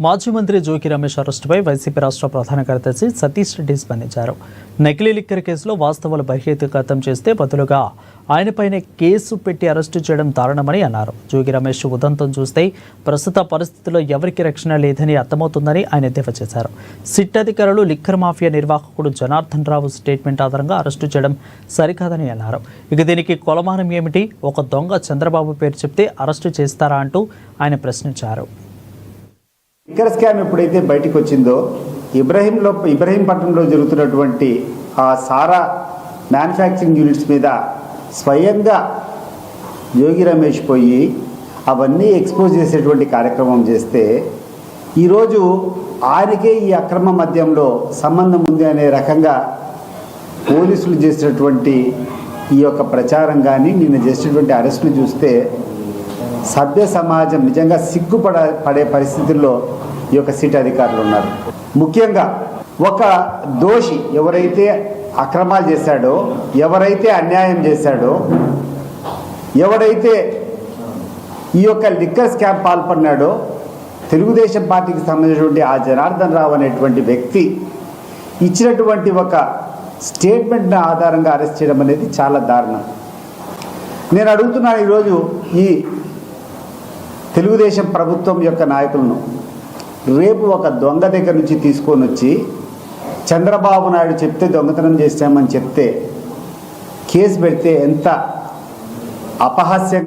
మాజీ మంత్రి జోగి రమేష్ అరెస్టుపై వైసీపీ రాష్ట్ర ప్రధాన కార్యదర్శి సతీష్ రెడ్డి స్పందించారు. నకిలీ లిక్కర్ కేసులో వాస్తవాలు బహిర్గతం చేస్తే బదులుగా ఆయనపైనే కేసు పెట్టి అరెస్టు చేయడం దారుణమని అన్నారు. జోగి రమేష్ ఉదంతం చూస్తే ప్రస్తుత పరిస్థితుల్లో ఎవరికి రక్షణ లేదని అర్థమవుతుందని ఆయన ఎద్దేవా చేశారు. సిట్ అధికారులు లిక్కర్ మాఫియా నిర్వాహకుడు జనార్దన్ రావు స్టేట్మెంట్ ఆధారంగా అరెస్టు చేయడం సరికాదని అన్నారు. ఇక దీనికి కొలమానం ఏమిటి? ఒక దొంగ చంద్రబాబు పేరు చెప్తే అరెస్టు చేస్తారా అంటూ ఆయన ప్రశ్నించారు. లిక్కర్ స్కామ్ ఎప్పుడైతే బయటకు వచ్చిందో ఇబ్రహీంపట్నంలో జరుగుతున్నటువంటి ఆ సారా మ్యానుఫ్యాక్చరింగ్ యూనిట్స్ మీద స్వయంగా జోగి రమేష్ పోయి అవన్నీ ఎక్స్పోజ్ చేసేటువంటి కార్యక్రమం చేస్తే ఈరోజు ఆయనకే ఈ అక్రమ మద్యంలో సంబంధం ఉంది అనే రకంగా పోలీసులు చేసినటువంటి ఈ యొక్క ప్రచారం కానీ నిన్న చేసినటువంటి అరెస్టులు చూస్తే సభ్య సమాజం నిజంగా సిగ్గుపడే పరిస్థితుల్లో ఈ యొక్క సిట్ అధికారులు ఉన్నారు. ముఖ్యంగా ఒక దోషి ఎవరైతే అక్రమాలు చేశాడో, ఎవరైతే అన్యాయం చేశాడో, ఎవరైతే ఈ యొక్క లిక్కర్ స్కామ్ పాల్పడినాడో తెలుగుదేశం పార్టీకి సంబంధించినటువంటి ఆ జనార్దన్ రావు అనేటువంటి వ్యక్తి ఇచ్చినటువంటి ఒక స్టేట్మెంట్ ఆధారంగా అరెస్ట్ చేయడం అనేది చాలా దారుణం. నేను అడుగుతున్నాను ఈరోజు ఈ తెలుగుదేశం ప్రభుత్వం యొక్క నాయకులను, రేపు ఒక దొంగ దగ్గర నుంచి తీసుకొని వచ్చి చంద్రబాబు నాయుడు చెప్తే దొంగతనం చేస్తామని చెప్తే కేసు పెడితే ఎంత అపహాస్యం.